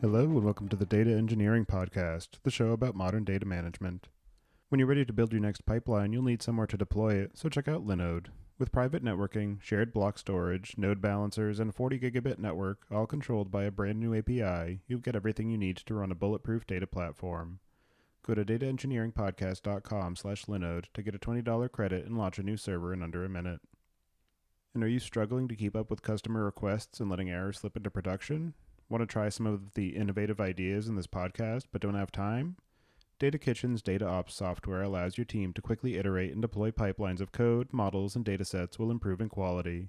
Hello and welcome to the Data Engineering Podcast, the show about modern data management. When you're ready to build your next pipeline, you'll need somewhere to deploy it, so check out Linode. With private networking, shared block storage, node balancers, and a 40 gigabit network, all controlled by a brand new API, you'll get everything you need to run a bulletproof data platform. Go to dataengineeringpodcast.com/Linode to get a $20 credit and launch a new server in under a minute. And are you struggling to keep up with customer requests and letting errors slip into production? Want to try some of the innovative ideas in this podcast but don't have time? Data Kitchen's Data Ops software allows your team to quickly iterate and deploy pipelines of code, models, and datasets while improving quality.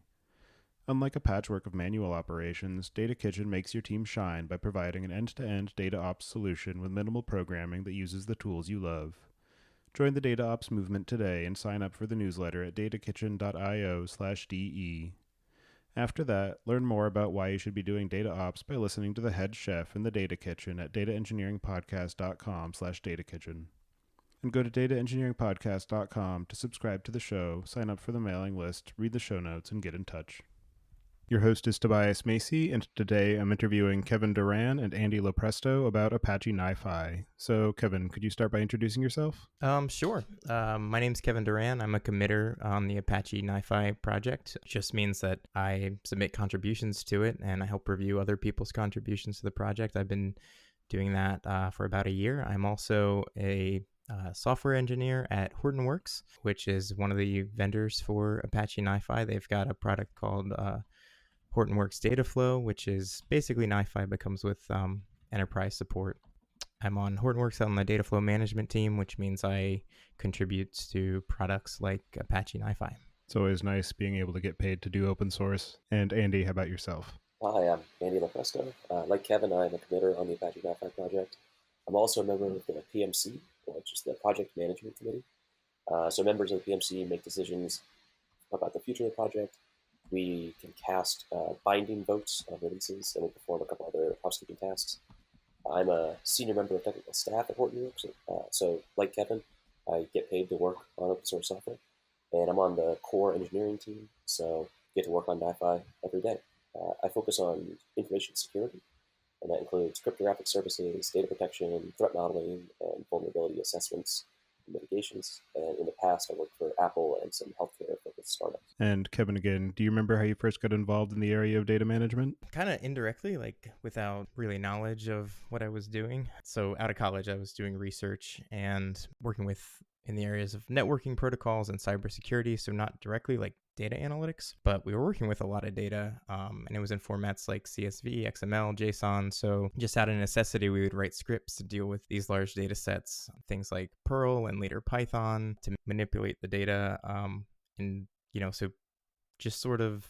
Unlike a patchwork of manual operations, Data Kitchen makes your team shine by providing an end-to-end data ops solution with minimal programming that uses the tools you love. Join the data ops movement today and sign up for the newsletter at datakitchen.io/DE. After that, learn more about why you should be doing data ops by listening to the head chef in the Data Kitchen at dataengineeringpodcast.com/datakitchen. And go to dataengineeringpodcast.com to subscribe to the show, sign up for the mailing list, read the show notes, and get in touch. Your host is Tobias Macy, and today I'm interviewing Kevin Doran and Andy LoPresto about Apache NiFi. So, Kevin, could you start by introducing yourself? Sure. My name's Kevin Doran. I'm a committer on the Apache NiFi project. It just means that I submit contributions to it, and I help review other people's contributions to the project. I've been doing that for about a year. I'm also a software engineer at Hortonworks, which is one of the vendors for Apache NiFi. They've got a product called Hortonworks Dataflow, which is basically NiFi but comes with enterprise support. I'm on Hortonworks on the Dataflow management team, which means I contribute to products like Apache NiFi. It's always nice being able to get paid to do open source. And Andy, how about yourself? Hi, I'm Andy LoPresto. Like Kevin, I'm a committer on the Apache NiFi project. I'm also a member of the PMC, which is the Project Management Committee. So members of the PMC make decisions about the future of the project. We can cast binding votes on releases, and we perform a couple other housekeeping tasks. I'm a senior member of technical staff at Hortonworks, so like Kevin, I get paid to work on open source software, and I'm on the core engineering team, so get to work on NiFi every day. I focus on information security, and that includes cryptographic services, data protection, threat modeling, and vulnerability assessments and mitigations. And in the past, I worked for Apple and some healthcare-focused startups. And Kevin, again, do you remember how you first got involved in the area of data management? Kind of indirectly, like without really knowledge of what I was doing. So out of college, I was doing research and working in the areas of networking protocols and cybersecurity. So not directly like data analytics, but we were working with a lot of data, and it was in formats like CSV, XML, JSON. So just out of necessity, we would write scripts to deal with these large data sets, things like Perl and later Python to manipulate the data. So just sort of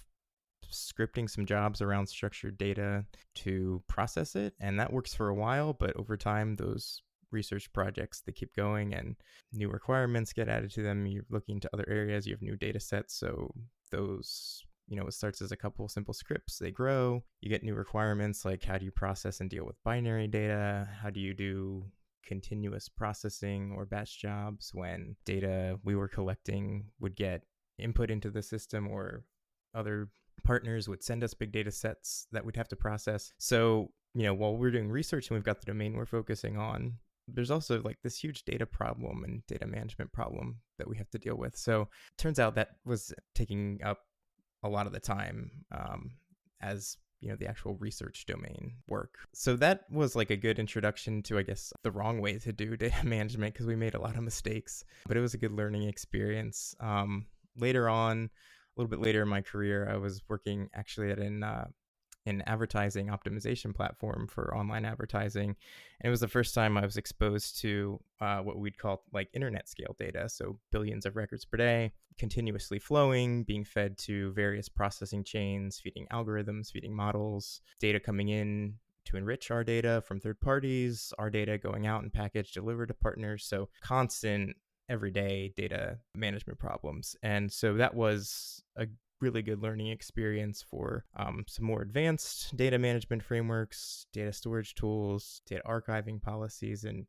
scripting some jobs around structured data to process it. And that works for a while, but over time, those research projects, they keep going and new requirements get added to them. You're looking to other areas, you have new data sets. So those, it starts as a couple simple scripts, they grow, you get new requirements like how do you process and deal with binary data? How do you do continuous processing or batch jobs when data we were collecting would get input into the system or other partners would send us big data sets that we'd have to process. So, while we're doing research and we've got the domain we're focusing on, there's also like this huge data problem and data management problem that we have to deal with. So it turns out that was taking up a lot of the time as the actual research domain work. So that was like a good introduction to, I guess, the wrong way to do data management because we made a lot of mistakes, but it was a good learning experience. Later on, a little bit later in my career, I was working actually at an advertising optimization platform for online advertising. And it was the first time I was exposed to what we'd call like internet scale data. So billions of records per day, continuously flowing, being fed to various processing chains, feeding algorithms, feeding models, data coming in to enrich our data from third parties, our data going out and packaged, delivered to partners. So constant everyday data management problems. And so that was a really good learning experience for some more advanced data management frameworks, data storage tools, data archiving policies, and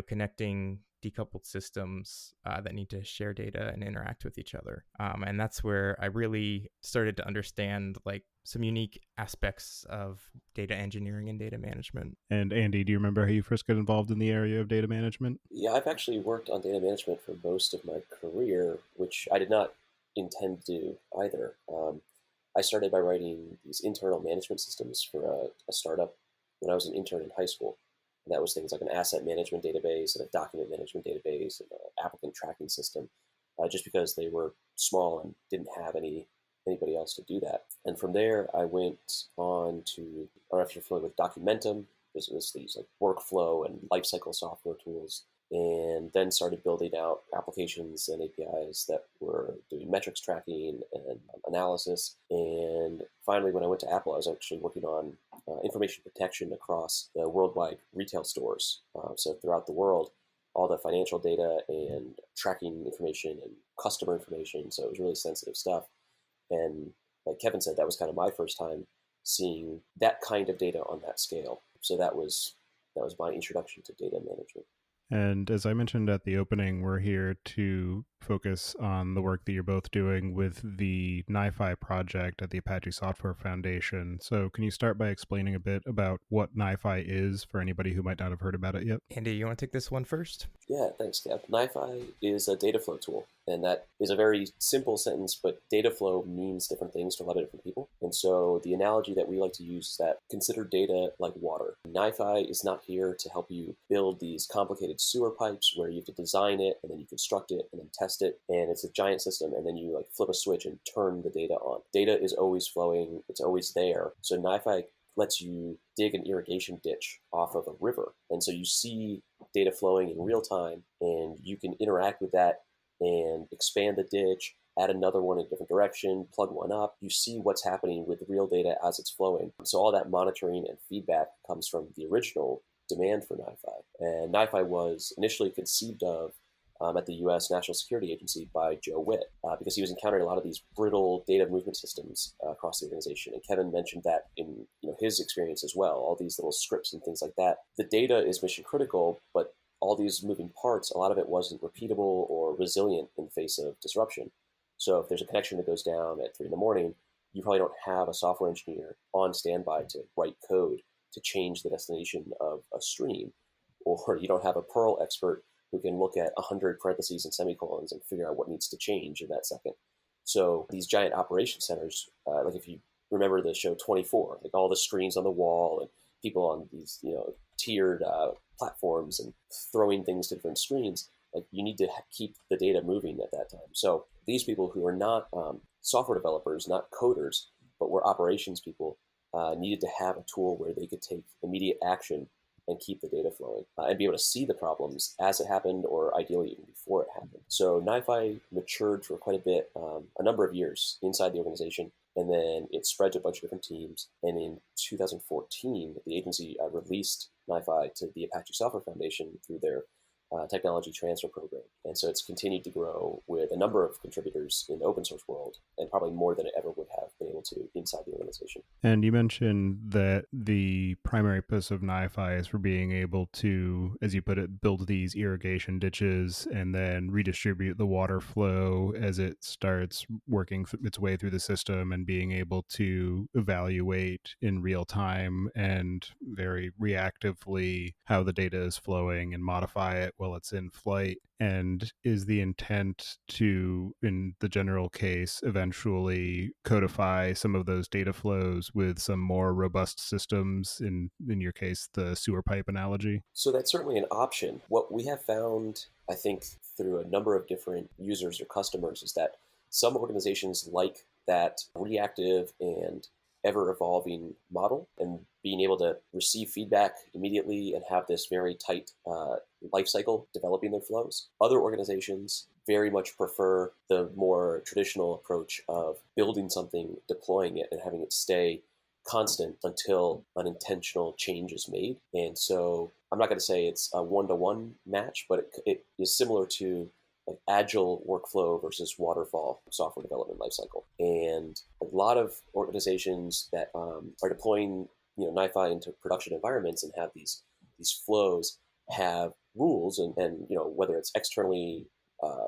connecting decoupled systems that need to share data and interact with each other. And that's where I really started to understand like some unique aspects of data engineering and data management. And Andy, do you remember how you first got involved in the area of data management? Yeah, I've actually worked on data management for most of my career, which I did not intend to do either. I started by writing these internal management systems for a startup when I was an intern in high school. And that was things like an asset management database and a document management database and an applicant tracking system, just because they were small and didn't have anybody else to do that. And from there, I went on to, I don't know if you're familiar with Documentum. This was these like workflow and lifecycle software tools, and then started building out applications and APIs that were doing metrics tracking and analysis. And finally, when I went to Apple, I was actually working on information protection across the worldwide retail stores. So throughout the world, all the financial data and tracking information and customer information. So it was really sensitive stuff. And like Kevin said, that was kind of my first time seeing that kind of data on that scale. So that was my introduction to data management. And as I mentioned at the opening, we're here to focus on the work that you're both doing with the NiFi project at the Apache Software Foundation. So can you start by explaining a bit about what NiFi is for anybody who might not have heard about it yet? Andy, you want to take this one first? Yeah, thanks, Kev. NiFi is a data flow tool, and that is a very simple sentence, but data flow means different things to a lot of different people. And so the analogy that we like to use is that consider data like water. NiFi is not here to help you build these complicated sewer pipes where you have to design it, and then you construct it, and then test it, and it's a giant system, and then you like flip a switch and turn the data on. Data is always flowing, it's always there. So NiFi lets you dig an irrigation ditch off of a river. And so you see data flowing in real time, and you can interact with that and expand the ditch, add another one in a different direction, plug one up. You see what's happening with real data as it's flowing. So all that monitoring and feedback comes from the original demand for NiFi. And NiFi was initially conceived of at the U.S. National Security Agency by Joe Witt, because he was encountering a lot of these brittle data movement systems across the organization. And Kevin mentioned that in his experience as well, all these little scripts and things like that. The data is mission critical, but all these moving parts, a lot of it wasn't repeatable or resilient in the face of disruption. So if there's a connection that goes down at 3 a.m, you probably don't have a software engineer on standby to write code to change the destination of a stream, or you don't have a Perl expert who can look at 100 parentheses and semicolons and figure out what needs to change in that second. So these giant operation centers, like if you remember the show 24, like all the screens on the wall and people on these tiered platforms and throwing things to different screens, like you need to keep the data moving at that time. So these people who are not software developers, not coders, but were operations people, needed to have a tool where they could take immediate action and keep the data flowing and be able to see the problems as it happened, or ideally even before it happened. So NiFi matured for quite a bit, a number of years inside the organization, and then it spread to a bunch of different teams. And in 2014, the agency released NiFi to the Apache Software Foundation through their technology transfer program. And so it's continued to grow with a number of contributors in the open source world, and probably more than it ever would have been able to inside the organization. And you mentioned that the primary purpose of NiFi is for being able to, as you put it, build these irrigation ditches and then redistribute the water flow as it starts working its way through the system, and being able to evaluate in real time and very reactively how the data is flowing and modify it while it's in flight. And is the intent to, in the general case, eventually codify some of those data flows with some more robust systems, in your case, the sewer pipe analogy? So that's certainly an option. What we have found, I think, through a number of different users or customers, is that some organizations like that reactive and ever-evolving model, and being able to receive feedback immediately and have this very tight life cycle developing their flows. Other organizations very much prefer the more traditional approach of building something, deploying it, and having it stay constant until an intentional change is made. And so I'm not going to say it's a one-to-one match, but it is similar to like agile workflow versus waterfall software development lifecycle. And a lot of organizations that are deploying NiFi into production environments and have these flows have rules and whether it's externally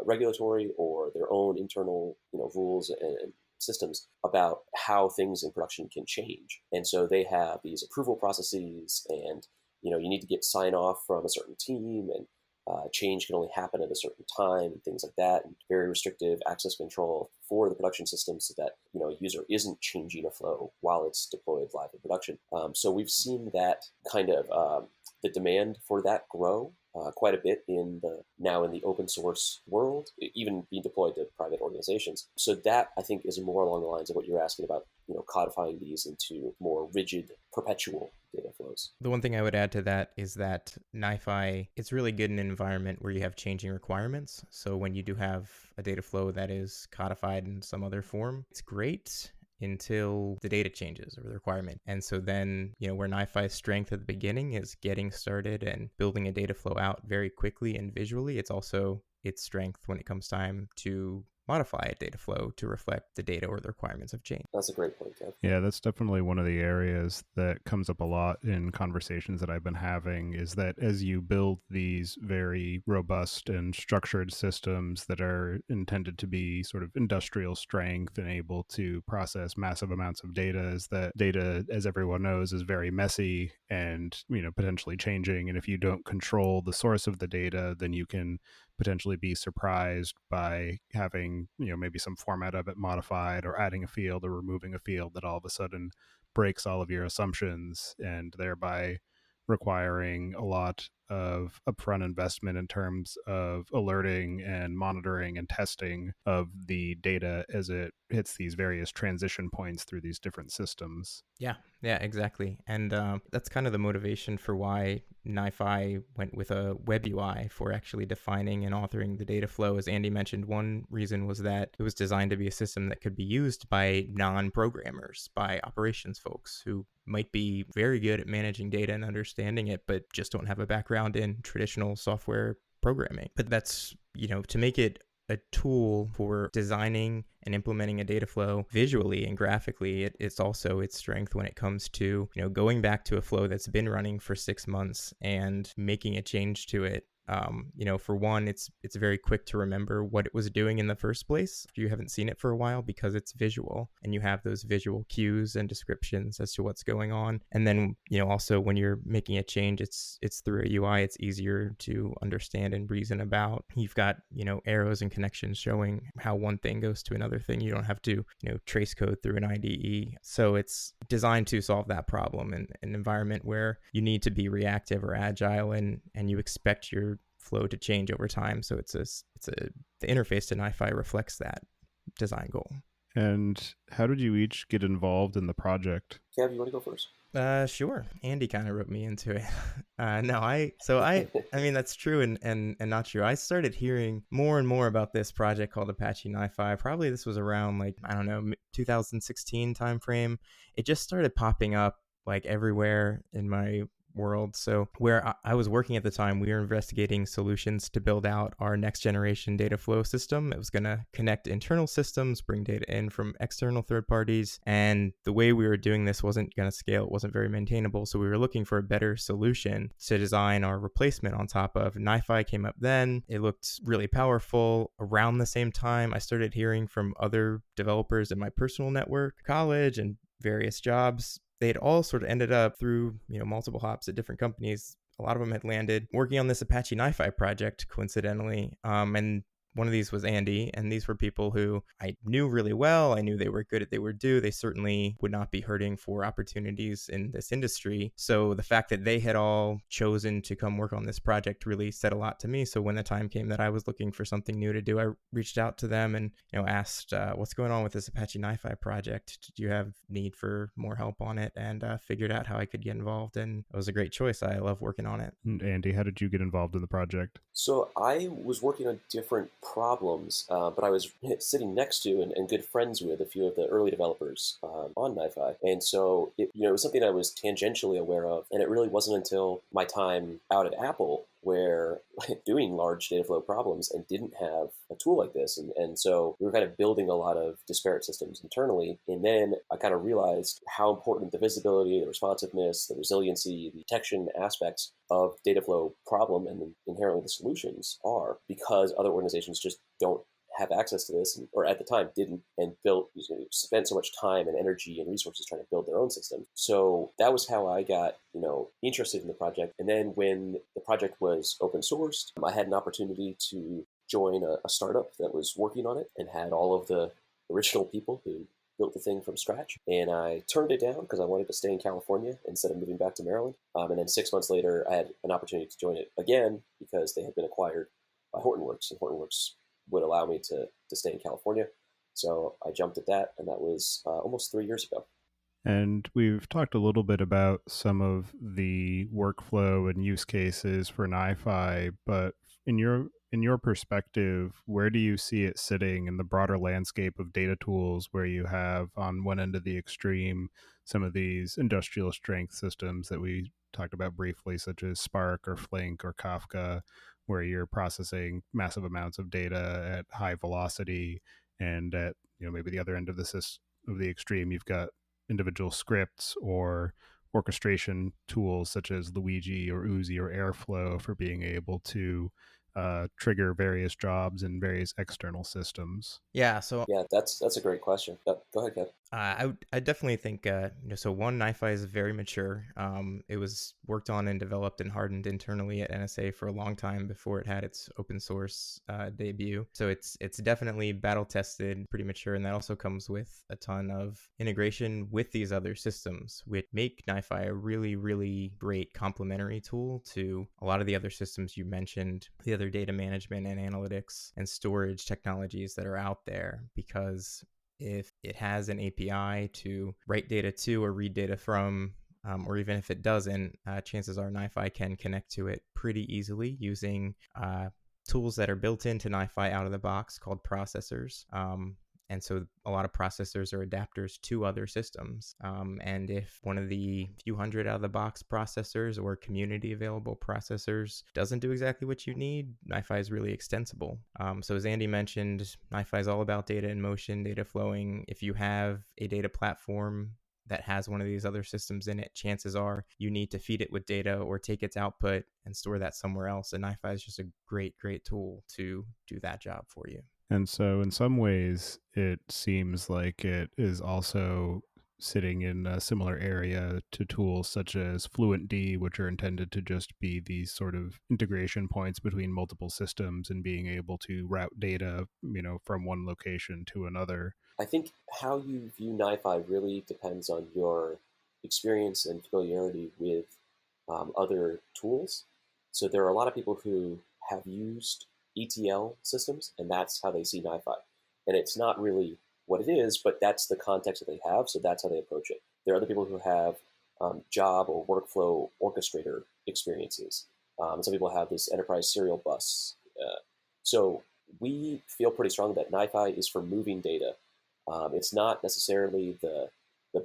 regulatory or their own internal rules and systems about how things in production can change. And so they have these approval processes, and you need to get sign off from a certain team, and change can only happen at a certain time, and things like that, and very restrictive access control for the production system so that a user isn't changing a flow while it's deployed live in production. So we've seen that kind of the demand for that grow quite a bit now in the open source world, even being deployed to private organizations. So that, I think, is more along the lines of what you're asking about, codifying these into more rigid, perpetual data flows. The one thing I would add to that is that NiFi, it's really good in an environment where you have changing requirements. So when you do have a data flow that is codified in some other form, it's great until the data changes or the requirement. And so then, where NiFi's strength at the beginning is getting started and building a data flow out very quickly and visually, it's also its strength when it comes time to modify a data flow to reflect the data or the requirements of change. That's a great point, Kev. Yeah, that's definitely one of the areas that comes up a lot in conversations that I've been having, is that as you build these very robust and structured systems that are intended to be sort of industrial strength and able to process massive amounts of data, is that data, as everyone knows, is very messy and, potentially changing. And if you don't control the source of the data, then you can potentially be surprised by having, maybe some format of it modified, or adding a field or removing a field that all of a sudden breaks all of your assumptions, and thereby requiring a lot of upfront investment in terms of alerting and monitoring and testing of the data as it hits these various transition points through these different systems. Yeah, exactly. And that's kind of the motivation for why NiFi went with a web UI for actually defining and authoring the data flow. As Andy mentioned, one reason was that it was designed to be a system that could be used by non-programmers, by operations folks who might be very good at managing data and understanding it, but just don't have a background in traditional software programming. But that's, to make it a tool for designing and implementing a data flow visually and graphically, it's also its strength when it comes to, going back to a flow that's been running for 6 months and making a change to it. For one, it's very quick to remember what it was doing in the first place if you haven't seen it for a while, because it's visual and you have those visual cues and descriptions as to what's going on. And then, also when you're making a change, it's through a UI, it's easier to understand and reason about. You've got, arrows and connections showing how one thing goes to another thing. You don't have to, trace code through an IDE. So it's designed to solve that problem in an environment where you need to be reactive or agile, and you expect your flow to change over time. So the interface to NiFi reflects that design goal. And how did you each get involved in the project? Kev, you want to go first? Sure. Andy kind of wrote me into it. I mean, that's true and not true. I started hearing more and more about this project called Apache NiFi. Probably this was around 2016 timeframe. It just started popping up everywhere in my world. So where I was working at the time, we were investigating solutions to build out our next generation data flow system. It was going to connect internal systems, bring data in from external third parties. And the way we were doing this wasn't going to scale. It wasn't very maintainable. So we were looking for a better solution to design our replacement on top of. NiFi came up then. It looked really powerful. Around the same time, I started hearing from other developers in my personal network, college, and various jobs. They'd all sort of ended up through, multiple hops at different companies. A lot of them had landed working on this Apache NiFi project, coincidentally. And one of these was Andy, and these were people who I knew really well. I knew they were good at what they would do. They certainly would not be hurting for opportunities in this industry. So the fact that they had all chosen to come work on this project really said a lot to me. So when the time came that I was looking for something new to do, I reached out to them and asked, what's going on with this Apache NiFi project? Do you have need for more help on it? And figured out how I could get involved, and it was a great choice. I love working on it. And Andy, how did you get involved in the project? So I was working on different problems, but I was sitting next to and good friends with a few of the early developers on NiFi. And so it was something I was tangentially aware of. And it really wasn't until my time out at Apple were doing large data flow problems and didn't have a tool like this. And so we were kind of building a lot of disparate systems internally. And then I kind of realized how important the visibility, the responsiveness, the resiliency, the detection aspects of data flow problem and inherently the solutions are, because other organizations just don't have access to this, or at the time didn't, and spent so much time and energy and resources trying to build their own system. So that was how I got interested in the project. And then when the project was open sourced, I had an opportunity to join a startup that was working on it and had all of the original people who built the thing from scratch. And I turned it down because I wanted to stay in California instead of moving back to Maryland. And then 6 months later, I had an opportunity to join it again because they had been acquired by Hortonworks, and Hortonworks would allow me to stay in California. So I jumped at that, and that was almost 3 years ago. And we've talked a little bit about some of the workflow and use cases for NiFi, but in your perspective, where do you see it sitting in the broader landscape of data tools, where you have on one end of the extreme some of these industrial strength systems that we talked about briefly, such as Spark or Flink or Kafka, where you're processing massive amounts of data at high velocity, and at maybe the other end of the extreme, you've got individual scripts or orchestration tools such as Luigi or Uzi or Airflow for being able to trigger various jobs in various external systems. Yeah, so that's a great question. Go ahead, Kev. I definitely think so. One, NiFi is very mature. It was worked on and developed and hardened internally at NSA for a long time before it had its open source debut. So it's definitely battle tested, pretty mature, and that also comes with a ton of integration with these other systems, which make NiFi a really, really great complementary tool to a lot of the other systems you mentioned, the other data management and analytics and storage technologies that are out there, because if it has an API to write data to or read data from, or even if it doesn't, chances are NiFi can connect to it pretty easily using tools that are built into NiFi out of the box called processors. And so a lot of processors are adapters to other systems. And if one of the few hundred out of the box processors or community available processors doesn't do exactly what you need, NiFi is really extensible. So as Andy mentioned, NiFi is all about data in motion, data flowing. If you have a data platform that has one of these other systems in it, chances are you need to feed it with data or take its output and store that somewhere else. And NiFi is just a great, great tool to do that job for you. And so in some ways, it seems like it is also sitting in a similar area to tools such as FluentD, which are intended to just be these sort of integration points between multiple systems and being able to route data, from one location to another. I think how you view NiFi really depends on your experience and familiarity with other tools. So there are a lot of people who have used ETL systems, and that's how they see NiFi. And it's not really what it is, but that's the context that they have, so that's how they approach it. There are other people who have job or workflow orchestrator experiences. Some people have this enterprise serial bus. So we feel pretty strong that NiFi is for moving data. It's not necessarily the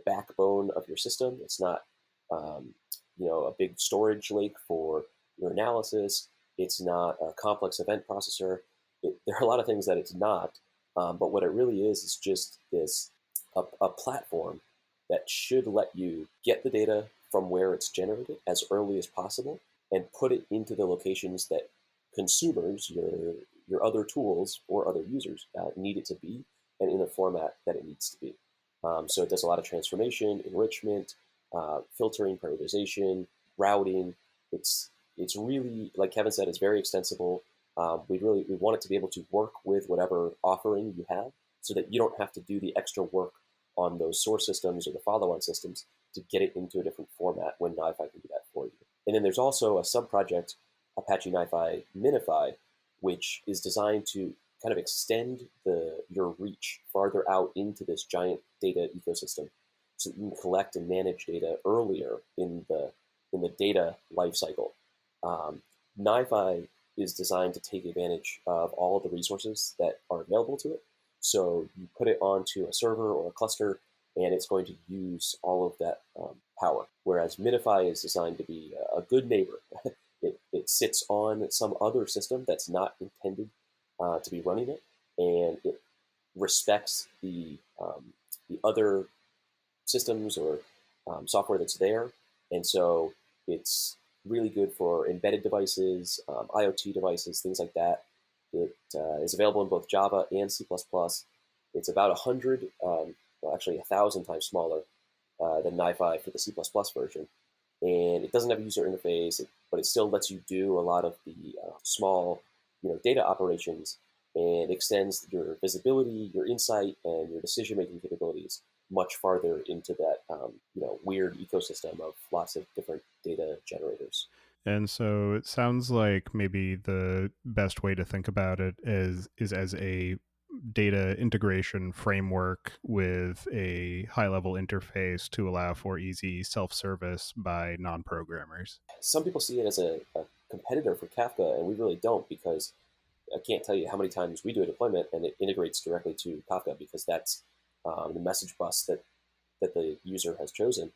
backbone of your system. It's not a big storage lake for your analysis. It's not a complex event processor. There are a lot of things that it's not, but what it really is just a platform that should let you get the data from where it's generated as early as possible and put it into the locations that consumers, your other tools or other users need it to be, and in the format that it needs to be. So it does a lot of transformation, enrichment, filtering, prioritization, routing. It's really, like Kevin said, it's very extensible. We want it to be able to work with whatever offering you have, so that you don't have to do the extra work on those source systems or the follow-on systems to get it into a different format when NiFi can do that for you. And then there's also a sub-project, Apache NiFi NiFi, which is designed to kind of extend your reach farther out into this giant data ecosystem, so that you can collect and manage data earlier in the data lifecycle. NiFi is designed to take advantage of all of the resources that are available to it. So you put it onto a server or a cluster, and it's going to use all of that power. Whereas NiFi is designed to be a good neighbor. It it sits on some other system that's not intended to be running it, and it respects the other systems or software that's there. And so it's really good for embedded devices, IoT devices, things like that. It is available in both Java and C++. It's about 100, well, actually 1,000 times smaller than NiFi for the C++ version. And it doesn't have a user interface, but it still lets you do a lot of the small, data operations, and extends your visibility, your insight, and your decision-making capabilities much farther into that, weird ecosystem of lots of different data generators. And so it sounds like maybe the best way to think about it is as a data integration framework with a high-level interface to allow for easy self-service by non-programmers. Some people see it as a competitor for Kafka, and we really don't, because I can't tell you how many times we do a deployment and it integrates directly to Kafka, because that's the message bus that the user has chosen.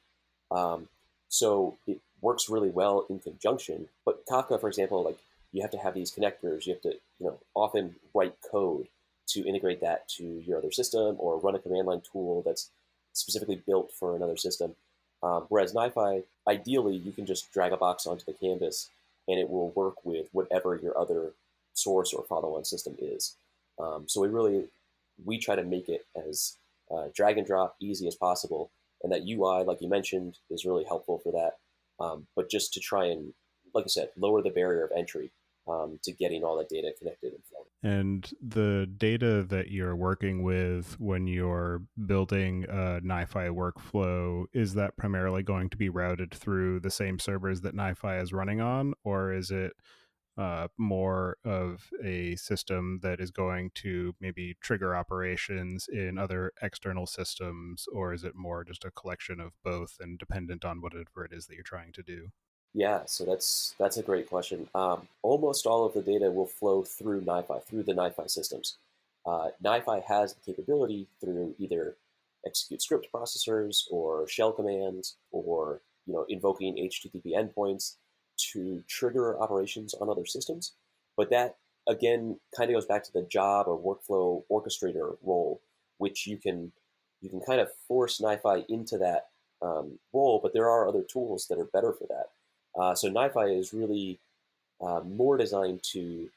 So it works really well in conjunction. But Kafka, for example, like, you have to have these connectors. You have to, often write code to integrate that to your other system, or run a command line tool that's specifically built for another system. Whereas NiFi, ideally, you can just drag a box onto the canvas and it will work with whatever your other source or follow-on system is. So we try to make it as drag and drop easy as possible. And that UI, like you mentioned, is really helpful for that. But just to try and, like I said, lower the barrier of entry to getting all that data connected and flowing. And the data that you're working with when you're building a NiFi workflow, is that primarily going to be routed through the same servers that NiFi is running on, or is it more of a system that is going to maybe trigger operations in other external systems, or is it more just a collection of both and dependent on whatever it is that you're trying to do? Yeah, so that's a great question. Almost all of the data will flow through NiFi, through the NiFi systems. NiFi has the capability through either execute script processors or shell commands, or invoking HTTP endpoints to trigger operations on other systems. But that, again, kind of goes back to the job or workflow orchestrator role, which you can kind of force NiFi into that role, but there are other tools that are better for that. So NiFi is really more designed to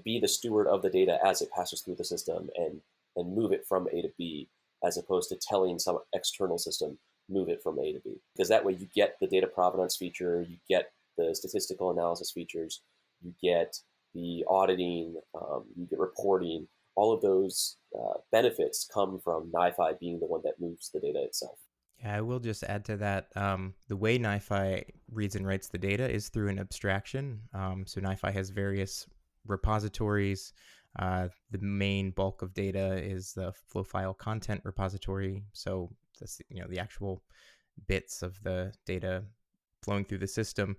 be the steward of the data as it passes through the system, and move it from A to B, as opposed to telling some external system move it from A to B. Because that way you get the data provenance feature, you get the statistical analysis features, you get the auditing, you get reporting. All of those benefits come from NiFi being the one that moves the data itself. Yeah, I will just add to that. The way NiFi reads and writes the data is through an abstraction. So NiFi has various repositories. The main bulk of data is the flow file content repository. So that's the actual bits of the data flowing through the system.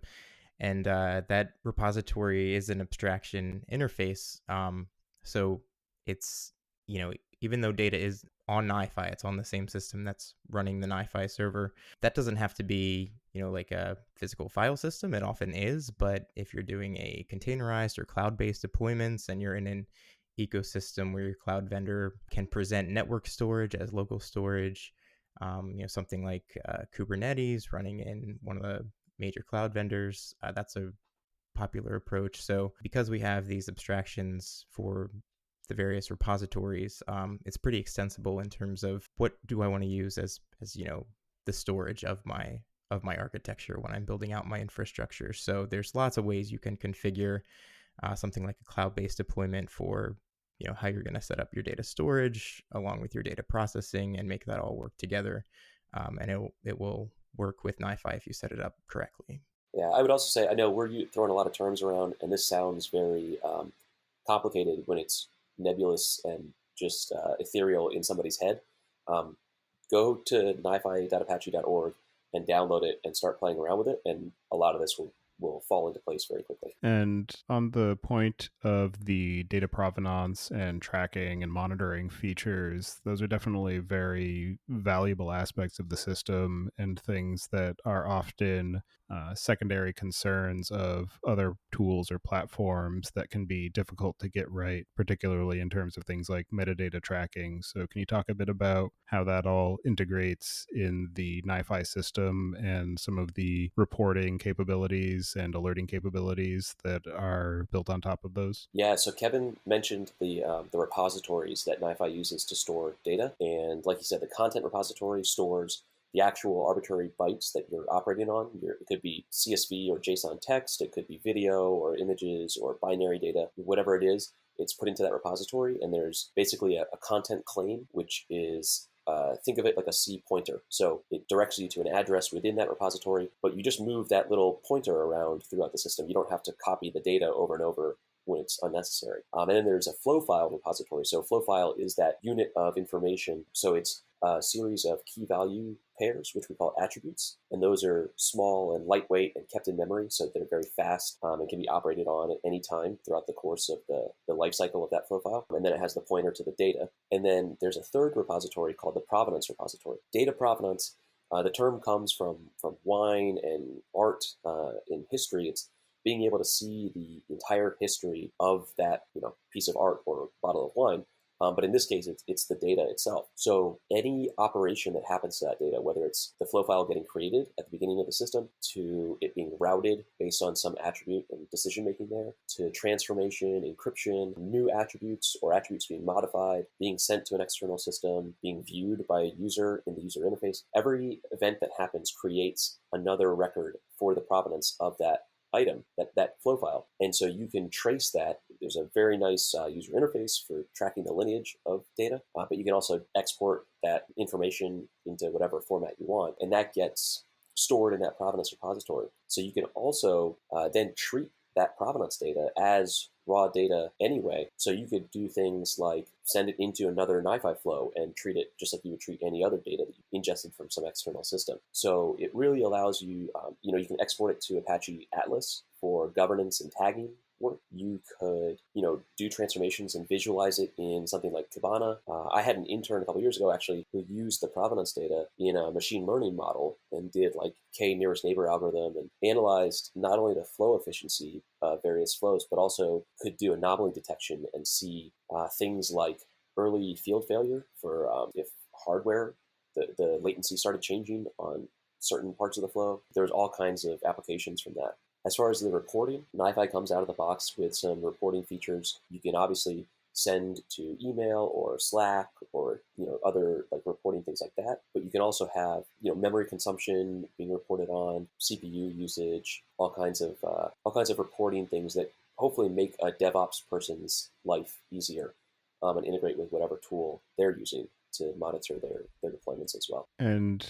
And that repository is an abstraction interface. So it's, even though data is on NiFi, it's on the same system that's running the NiFi server. That doesn't have to be, like a physical file system. It often is, but if you're doing a containerized or cloud-based deployments, and you're in an ecosystem where your cloud vendor can present network storage as local storage, something like Kubernetes running in one of the major cloud vendors, that's a popular approach. So because we have these abstractions for the various repositories, it's pretty extensible in terms of what do I want to use as the storage of my architecture when I'm building out my infrastructure. So there's lots of ways you can configure something like a cloud-based deployment for how you're going to set up your data storage along with your data processing, and make that all work together. And it will work with NiFi if you set it up correctly. Yeah, I would also say, I know we're throwing a lot of terms around, and this sounds very complicated when it's nebulous and just ethereal in somebody's head. Go to nifi.apache.org and download it and start playing around with it, and a lot of this will fall into place very quickly. And on the point of the data provenance and tracking and monitoring features, those are definitely very valuable aspects of the system, and things that are often secondary concerns of other tools or platforms that can be difficult to get right, particularly in terms of things like metadata tracking. So can you talk a bit about how that all integrates in the NiFi system and some of the reporting capabilities and alerting capabilities that are built on top of those? Yeah, so Kevin mentioned the repositories that NiFi uses to store data, and like you said, the content repository stores the actual arbitrary bytes that you're operating on. It could be CSV or JSON text, it could be video or images or binary data, whatever it is. It's put into that repository, and there's basically a content claim, which is think of it like a C pointer. So it directs you to an address within that repository, but you just move that little pointer around throughout the system. You don't have to copy the data over and over when it's unnecessary. And then there's a flow file repository. So flow file is that unit of information. So it's a series of key value pairs, which we call attributes. And those are small and lightweight and kept in memory. So they're very fast and can be operated on at any time throughout the course of the life cycle of that flow file. And then it has the pointer to the data. And then there's a third repository called the provenance repository. Data provenance, the term comes from wine and art in history. It's being able to see the entire history of that piece of art or bottle of wine. But in this case, it's the data itself. So any operation that happens to that data, whether it's the flow file getting created at the beginning of the system, to it being routed based on some attribute and decision making there, to transformation, encryption, new attributes or attributes being modified, being sent to an external system, being viewed by a user in the user interface, every event that happens creates another record for the provenance of that item, that flow file. And so you can trace that. There's a very nice user interface for tracking the lineage of data, but you can also export that information into whatever format you want, and that gets stored in that provenance repository. So you can also then treat that provenance data as raw data anyway. So you could do things like send it into another NiFi flow and treat it just like you would treat any other data that you ingested from some external system. So it really allows you, you can export it to Apache Atlas for governance and tagging work. You could, do transformations and visualize it in something like Kibana. I had an intern a couple years ago actually who used the provenance data in a machine learning model and did like K nearest neighbor algorithm and analyzed not only the flow efficiency of various flows, but also could do anomaly detection and see things like early field failure for if hardware, the latency started changing on certain parts of the flow. There's all kinds of applications from that. As far as the reporting, NiFi comes out of the box with some reporting features. You can obviously send to email or Slack or other like reporting things like that. But you can also have memory consumption being reported on, CPU usage, all kinds of reporting things that hopefully make a DevOps person's life easier and integrate with whatever tool they're using to monitor their deployments as well. And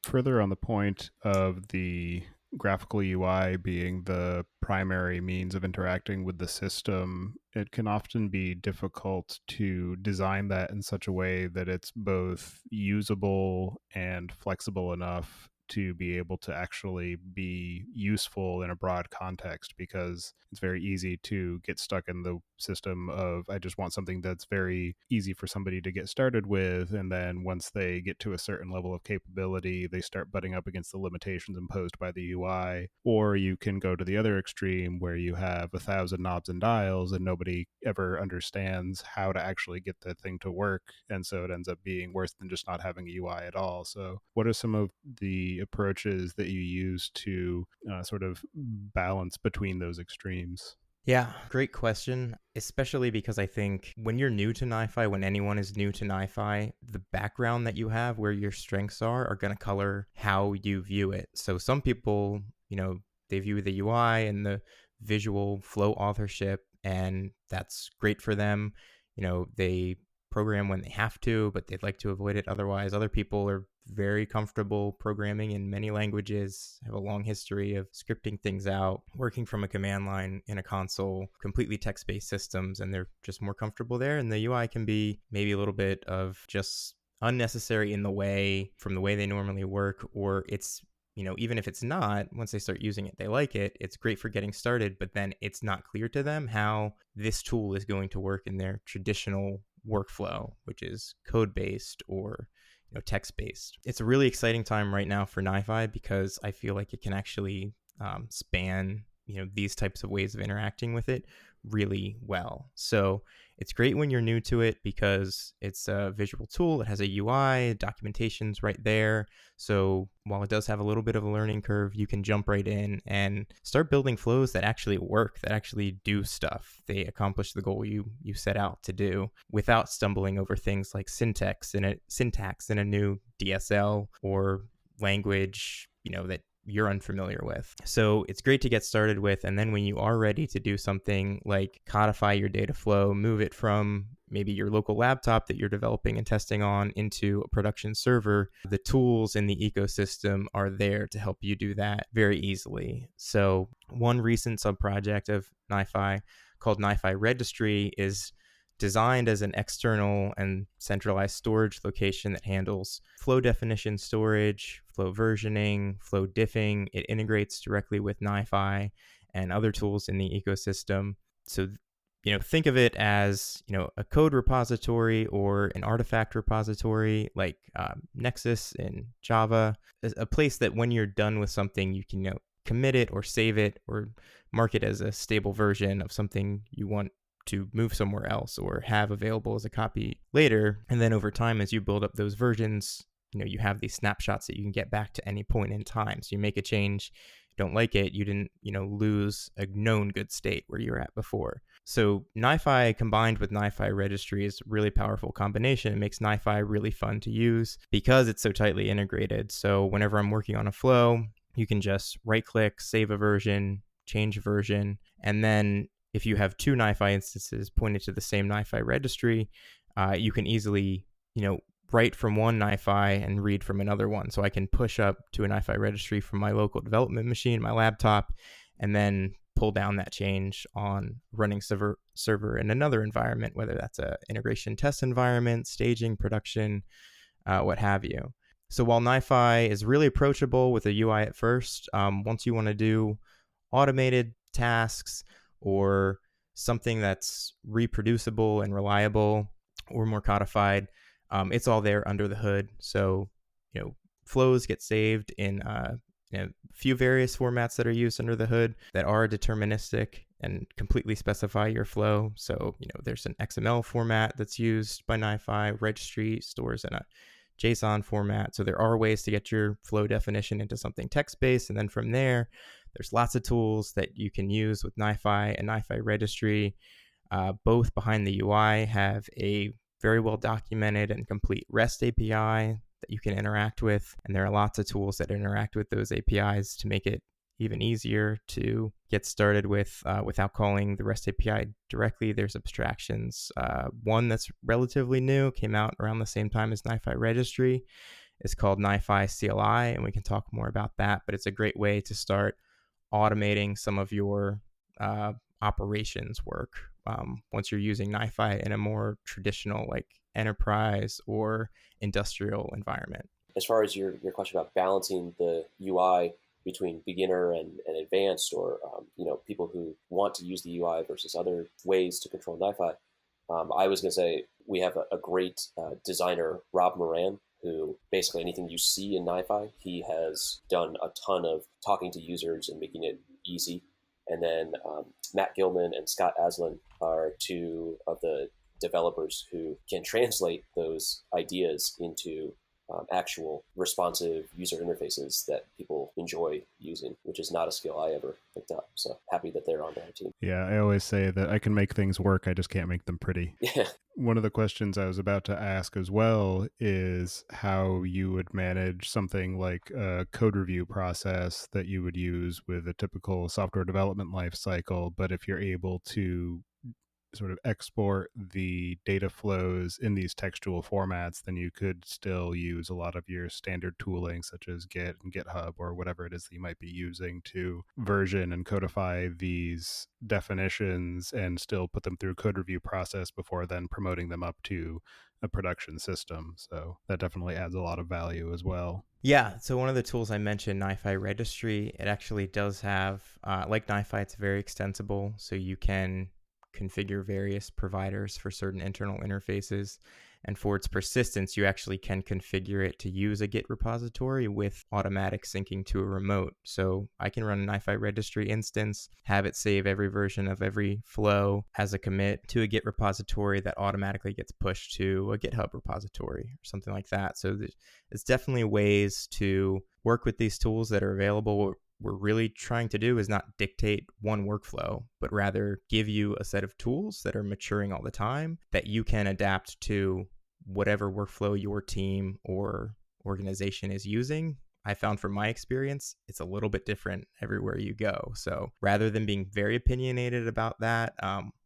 further on the point of the graphical UI being the primary means of interacting with the system, it can often be difficult to design that in such a way that it's both usable and flexible enough to be able to actually be useful in a broad context, because it's very easy to get stuck in the system of I just want something that's very easy for somebody to get started with, and then once they get to a certain level of capability they start butting up against the limitations imposed by the UI. Or you can go to the other extreme where you have 1,000 knobs and dials and nobody ever understands how to actually get the thing to work, and so it ends up being worse than just not having a UI at all. So what are some of the approaches that you use to sort of balance between those extremes? Yeah, great question, especially because I think when you're new to NiFi, when anyone is new to NiFi, the background that you have, where your strengths are going to color how you view it. So some people, they view the UI and the visual flow authorship, and that's great for them. They program when they have to, but they'd like to avoid it otherwise. Other people are very comfortable programming in many languages, have a long history of scripting things out, working from a command line in a console, completely text-based systems, and they're just more comfortable there. And the UI can be maybe a little bit of just unnecessary in the way, from the way they normally work, or it's, even if it's not, once they start using it, they like it. It's great for getting started, but then it's not clear to them how this tool is going to work in their traditional workflow, which is code-based or text-based. It's a really exciting time right now for NiFi because I feel like it can actually span, these types of ways of interacting with it really well. So it's great when you're new to it because it's a visual tool. It has a UI, documentation's right there. So while it does have a little bit of a learning curve, you can jump right in and start building flows that actually work, that actually do stuff. They accomplish the goal you set out to do without stumbling over things like syntax in a new DSL or language, that you're unfamiliar with. So it's great to get started with. And then when you are ready to do something like codify your data flow, move it from maybe your local laptop that you're developing and testing on into a production server, the tools in the ecosystem are there to help you do that very easily. So one recent subproject of NiFi called NiFi Registry is designed as an external and centralized storage location that handles flow definition storage, flow versioning, flow diffing. It integrates directly with NiFi and other tools in the ecosystem. So, think of it as, a code repository or an artifact repository like Nexus in Java, a place that when you're done with something, you can commit it or save it or mark it as a stable version of something you want to move somewhere else or have available as a copy later. And then over time, as you build up those versions, you have these snapshots that you can get back to any point in time. So you make a change, don't like it, you didn't, lose a known good state where you were at before. So NiFi combined with NiFi Registry is a really powerful combination. It makes NiFi really fun to use because it's so tightly integrated. So whenever I'm working on a flow, you can just right click, save a version, change a version, and then if you have two NiFi instances pointed to the same NiFi registry, you can easily, write from one NiFi and read from another one. So I can push up to a NiFi registry from my local development machine, my laptop, and then pull down that change on running server in another environment, whether that's a integration test environment, staging, production, what have you. So while NiFi is really approachable with a UI at first, once you want to do automated tasks, or something that's reproducible and reliable or more codified, it's all there under the hood. So, flows get saved in a few various formats that are used under the hood that are deterministic and completely specify your flow. So, there's an XML format that's used by NiFi. Registry stores in a JSON format. So there are ways to get your flow definition into something text-based. And then from there, there's lots of tools that you can use with NiFi and NiFi Registry. Both behind the UI have a very well documented and complete REST API that you can interact with. And there are lots of tools that interact with those APIs to make it even easier to get started with without calling the REST API directly. There's abstractions. One that's relatively new, came out around the same time as NiFi Registry. It's called NiFi CLI, and we can talk more about that. But it's a great way to start automating some of your operations work once you're using NiFi in a more traditional like enterprise or industrial environment. As far as your question about balancing the UI between beginner and advanced, or people who want to use the UI versus other ways to control NiFi, I was going to say we have a great designer, Rob Moran, who basically anything you see in NiFi, he has done a ton of talking to users and making it easy. And then Matt Gilman and Scott Aslan are two of the developers who can translate those ideas into actual responsive user interfaces that people enjoy using, which is not a skill I ever picked up. So happy that they're on our team. Yeah, I always say that I can make things work, I just can't make them pretty. Yeah. One of the questions I was about to ask as well is how you would manage something like a code review process that you would use with a typical software development life cycle, but if you're able to sort of export the data flows in these textual formats, then you could still use a lot of your standard tooling such as Git and GitHub or whatever it is that you might be using to version and codify these definitions and still put them through a code review process before then promoting them up to a production system. So that definitely adds a lot of value as well. Yeah, so one of the tools I mentioned, NiFi Registry, it actually does have, like NiFi, it's very extensible. So you can configure various providers for certain internal interfaces. And for its persistence, you actually can configure it to use a Git repository with automatic syncing to a remote. So I can run a NiFi registry instance, have it save every version of every flow as a commit to a Git repository that automatically gets pushed to a GitHub repository or something like that. So there's definitely ways to work with these tools that are available. What we're really trying to do is not dictate one workflow, but rather give you a set of tools that are maturing all the time that you can adapt to whatever workflow your team or organization is using. I found from my experience, it's a little bit different everywhere you go. So rather than being very opinionated about that,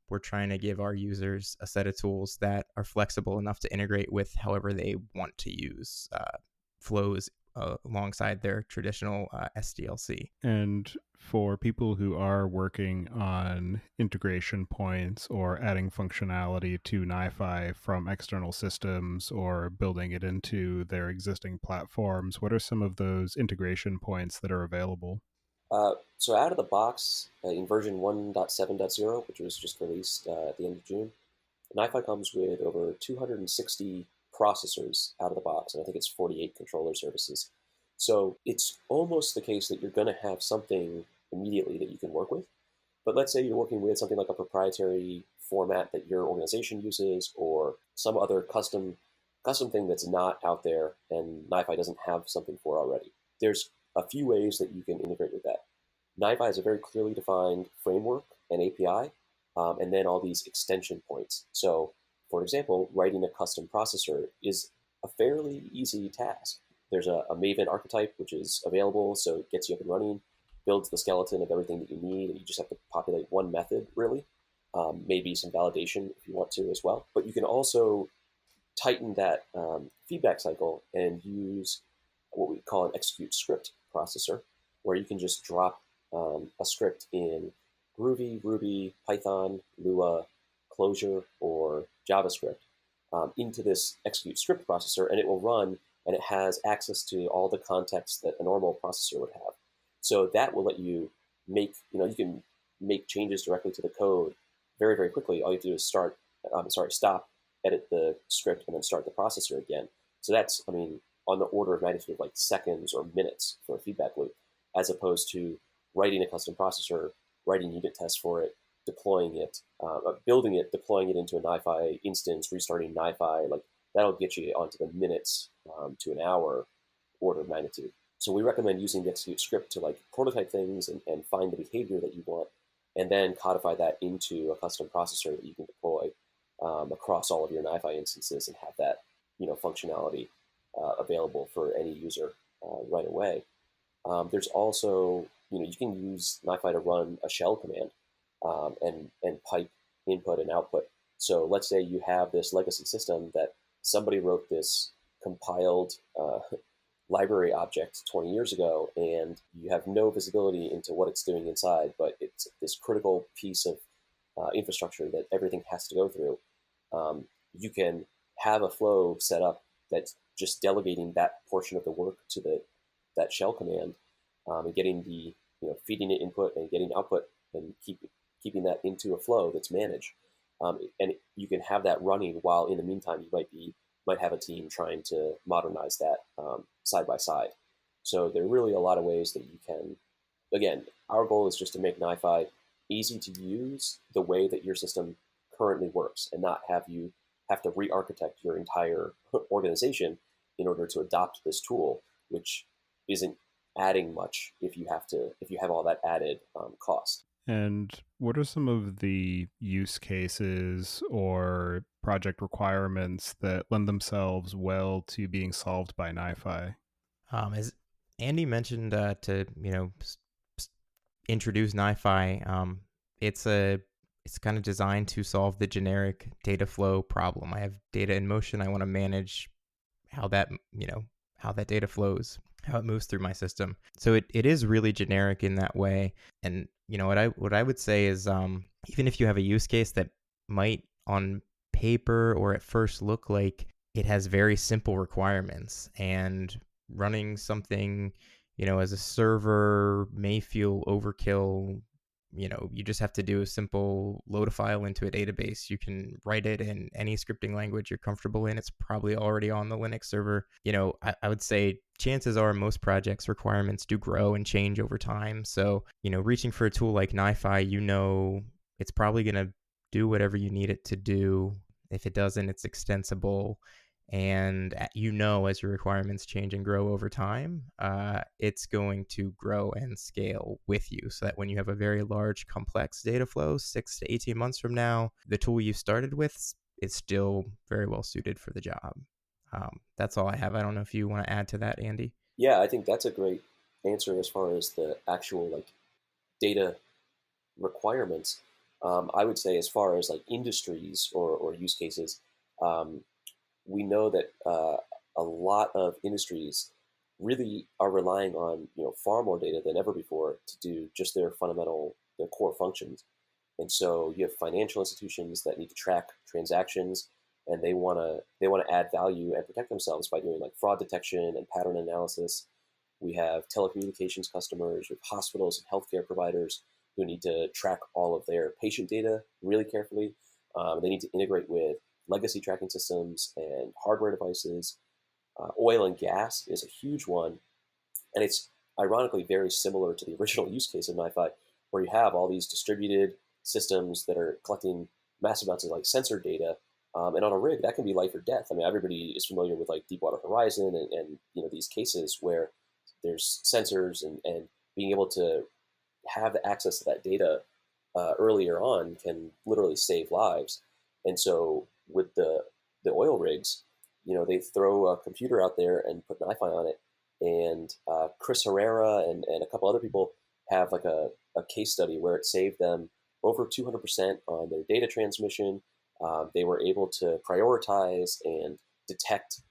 we're trying to give our users a set of tools that are flexible enough to integrate with however they want to use flows alongside their traditional SDLC. And for people who are working on integration points or adding functionality to NiFi from external systems or building it into their existing platforms, what are some of those integration points that are available? So out of the box, in version 1.7.0, which was just released at the end of June, NiFi comes with over 260 processors out of the box, and I think it's 48 controller services. So it's almost the case that you're going to have something immediately that you can work with. But let's say you're working with something like a proprietary format that your organization uses, or some other custom thing that's not out there and NiFi doesn't have something for already. There's a few ways that you can integrate with that. NiFi has a very clearly defined framework and API, and then all these extension points. So, for example, writing a custom processor is a fairly easy task. There's a Maven archetype, which is available, so it gets you up and running, builds the skeleton of everything that you need, and you just have to populate one method, really. Maybe some validation if you want to as well. But you can also tighten that feedback cycle and use what we call an execute script processor, where you can just drop a script in Groovy, Ruby, Python, Lua, Clojure, or JavaScript into this execute script processor, and it will run, and it has access to all the context that a normal processor would have. So that will let you make, you can make changes directly to the code very, very quickly. All you have to do is stop, edit the script, and then start the processor again. So that's, on the order of magnitude of like seconds or minutes for a feedback loop, as opposed to writing a custom processor, writing unit tests for it, deploying it, building it, deploying it into a NiFi instance, restarting NiFi. Like that'll get you onto the minutes to an hour order of magnitude. So we recommend using the execute script to like prototype things and find the behavior that you want, and then codify that into a custom processor that you can deploy across all of your NiFi instances and have that functionality available for any user right away. There's also, you can use NiFi to run a shell command and pipe input and output. So let's say you have this legacy system that somebody wrote this compiled library object 20 years ago, and you have no visibility into what it's doing inside, but it's this critical piece of infrastructure that everything has to go through. You can have a flow set up that's just delegating that portion of the work to that shell command, and getting the feeding it input and getting output, and keeping that into a flow that's managed. And you can have that running while in the meantime you might have a team trying to modernize that side by side. So there are really a lot of ways that you can. Again, our goal is just to make NiFi easy to use the way that your system currently works, and not have you have to re-architect your entire organization in order to adopt this tool, which isn't adding much if you have all that added cost. And what are some of the use cases or project requirements that lend themselves well to being solved by NiFi? As Andy mentioned, to introduce NiFi, it's kind of designed to solve the generic data flow problem. I have data in motion. I want to manage how that data flows, how it moves through my system. So it is really generic in that way. And what I would say is, even if you have a use case that might on paper or at first look like it has very simple requirements, and running something as a server may feel overkill you just have to do a simple load a file into a database. You can write it in any scripting language you're comfortable in. It's probably already on the Linux server. I would say chances are most projects' requirements do grow and change over time. So, reaching for a tool like NiFi, it's probably going to do whatever you need it to do. If it doesn't, it's extensible. And as your requirements change and grow over time, it's going to grow and scale with you, so that when you have a very large, complex data flow 6 to 18 months from now, the tool you started with is still very well suited for the job. That's all I have. I don't know if you want to add to that, Andy. Yeah, I think that's a great answer as far as the actual data requirements. I would say as far as industries or use cases, we know that a lot of industries really are relying on far more data than ever before to do just their core functions. And so you have financial institutions that need to track transactions, and they want to add value and protect themselves by doing fraud detection and pattern analysis. We have telecommunications customers, we have hospitals and healthcare providers who need to track all of their patient data really carefully. They need to integrate with legacy tracking systems and hardware devices. Oil and gas is a huge one, and it's ironically very similar to the original use case of NiFi, where you have all these distributed systems that are collecting massive amounts of sensor data, and on a rig that can be life or death. I mean, everybody is familiar with Deepwater Horizon and these cases where there's sensors and being able to have access to that data earlier on can literally save lives. And so with the oil rigs, they throw a computer out there and put NiFi on it. And Chris Herrera and a couple other people have a case study where it saved them over 200% on their data transmission. They were able to prioritize and detect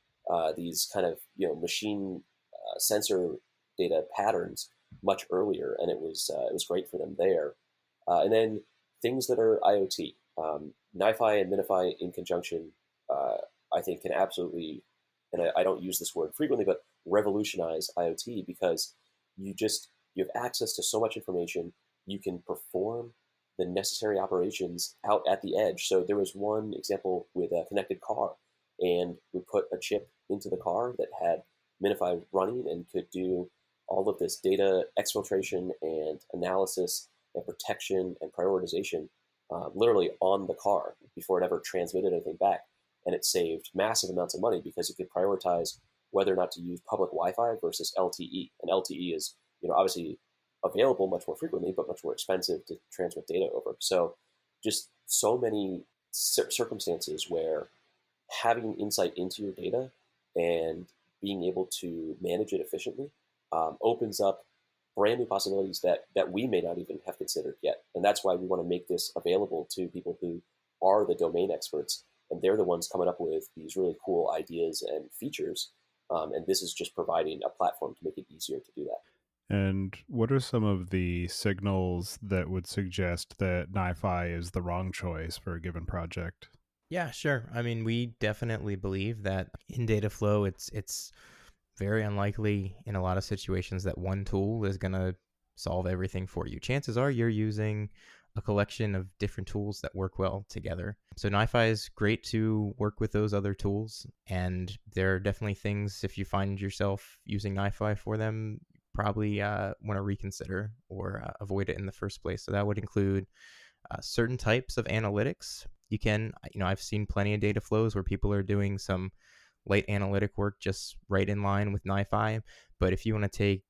these kind of machine sensor data patterns much earlier, and it was great for them there. And then things that are IoT, NiFi and MiNiFi in conjunction, I think can absolutely, and I don't use this word frequently, but revolutionize IoT, because you have access to so much information. You can perform the necessary operations out at the edge. So there was one example with a connected car, and we put a chip into the car that had MiNiFi running and could do all of this data exfiltration and analysis and protection and prioritization literally on the car before it ever transmitted anything back. And it saved massive amounts of money because it could prioritize whether or not to use public Wi-Fi versus LTE. And LTE is, obviously available much more frequently, but much more expensive to transmit data over. So just so many circumstances where having insight into your data and being able to manage it efficiently opens up brand new possibilities that we may not even have considered yet. And that's why we want to make this available to people who are the domain experts, and they're the ones coming up with these really cool ideas and features. And this is just providing a platform to make it easier to do that. And what are some of the signals that would suggest that NiFi is the wrong choice for a given project? Yeah, sure. I mean, we definitely believe that in data flow, it's very unlikely in a lot of situations that one tool is going to solve everything for you. Chances are you're using a collection of different tools that work well together. So NiFi is great to work with those other tools, and there are definitely things, if you find yourself using NiFi for them, probably want to reconsider or avoid it in the first place. So that would include certain types of analytics. You can, I've seen plenty of data flows where people are doing some light analytic work just right in line with NiFi. But if you want to take,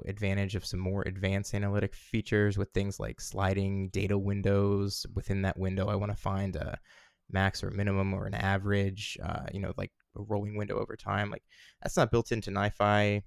advantage of some more advanced analytic features with things like sliding data windows, within that window, I want to find a max or minimum or an average, like a rolling window over time. Like that's not built into NiFi.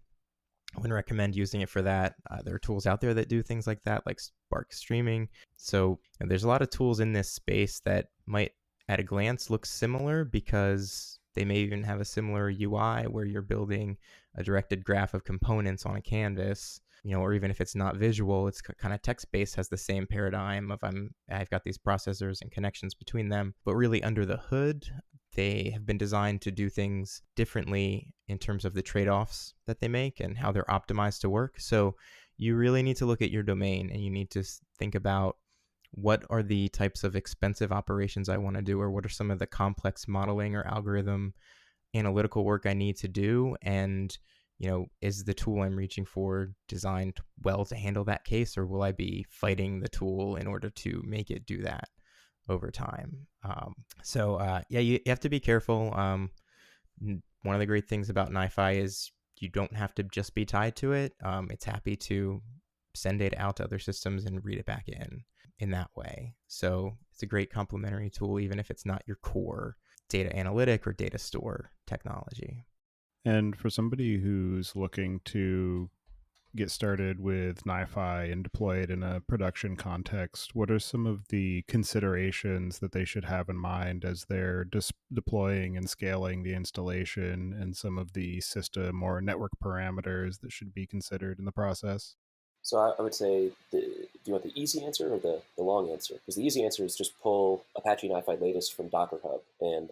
I wouldn't recommend using it for that. There are tools out there that do things like that, like Spark Streaming. So there's a lot of tools in this space that might, at a glance, look similar because they may even have a similar UI where you're building a directed graph of components on a canvas, or even if it's not visual, it's kind of text-based, has the same paradigm of I've got these processors and connections between them. But really under the hood, they have been designed to do things differently in terms of the trade-offs that they make and how they're optimized to work. So you really need to look at your domain, and you need to think about what are the types of expensive operations I want to do, or what are some of the complex modeling or algorithm analytical work I need to do, and is the tool I'm reaching for designed well to handle that case, or will I be fighting the tool in order to make it do that over time? You have to be careful. One of the great things about NiFi is you don't have to just be tied to it. It's happy to send data out to other systems and read it back in that way. So it's a great complementary tool, even if it's not your core data analytic or data store technology. And for somebody who's looking to get started with NiFi and deploy it in a production context, what are some of the considerations that they should have in mind as they're deploying and scaling the installation, and some of the system or network parameters that should be considered in the process? So I would say, do you want the easy answer or the long answer? Because the easy answer is just pull Apache NiFi latest from Docker Hub, and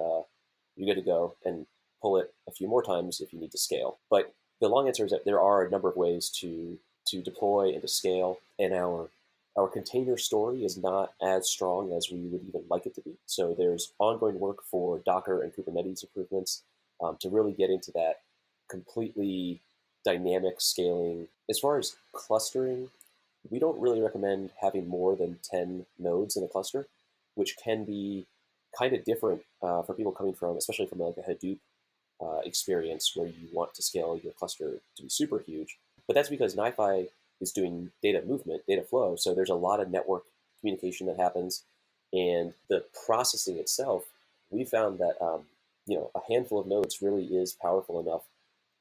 you're good to go, and pull it a few more times if you need to scale. But the long answer is that there are a number of ways to deploy and to scale, and our container story is not as strong as we would even like it to be. So there's ongoing work for Docker and Kubernetes improvements to really get into that completely dynamic scaling. As far as clustering, we don't really recommend having more than 10 nodes in a cluster, which can be kind of different for people coming from, especially from like a Hadoop experience where you want to scale your cluster to be super huge. But that's because NiFi is doing data movement, data flow. So there's a lot of network communication that happens. And the processing itself, we found that a handful of nodes really is powerful enough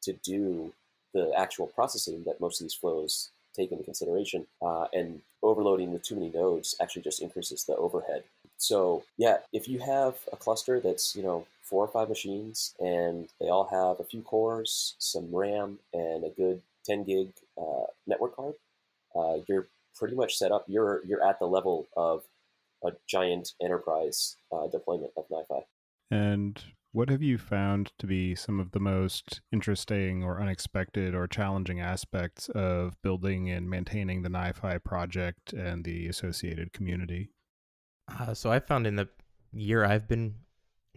to do the actual processing that most of these flows take into consideration. And overloading with too many nodes actually just increases the overhead. So yeah, if you have a cluster that's 4 or 5 machines and they all have a few cores, some RAM, and a good 10 gig network card, you're pretty much set up. You're at the level of a giant enterprise deployment of NiFi. And what have you found to be some of the most interesting or unexpected or challenging aspects of building and maintaining the NiFi project and the associated community? So I found in the year I've been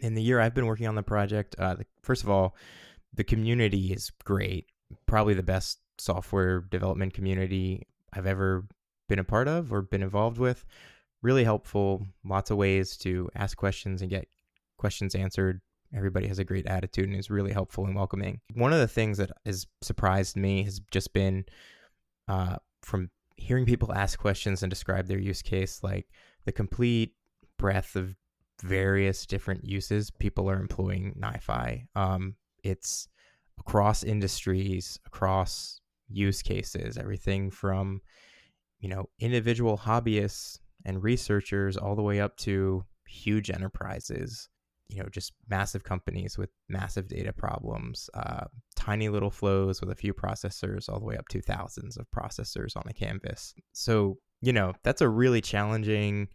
working on the project, first of all, the community is great. Probably the best software development community I've ever been a part of or been involved with. Really helpful. Lots of ways to ask questions and get questions answered. Everybody has a great attitude and is really helpful and welcoming. One of the things that has surprised me has just been from hearing people ask questions and describe their use case, like the complete breadth of various different uses people are employing NiFi. It's across industries, across use cases, everything from individual hobbyists and researchers all the way up to huge enterprises, just massive companies with massive data problems, tiny little flows with a few processors all the way up to thousands of processors on a canvas. So, that's a really challenging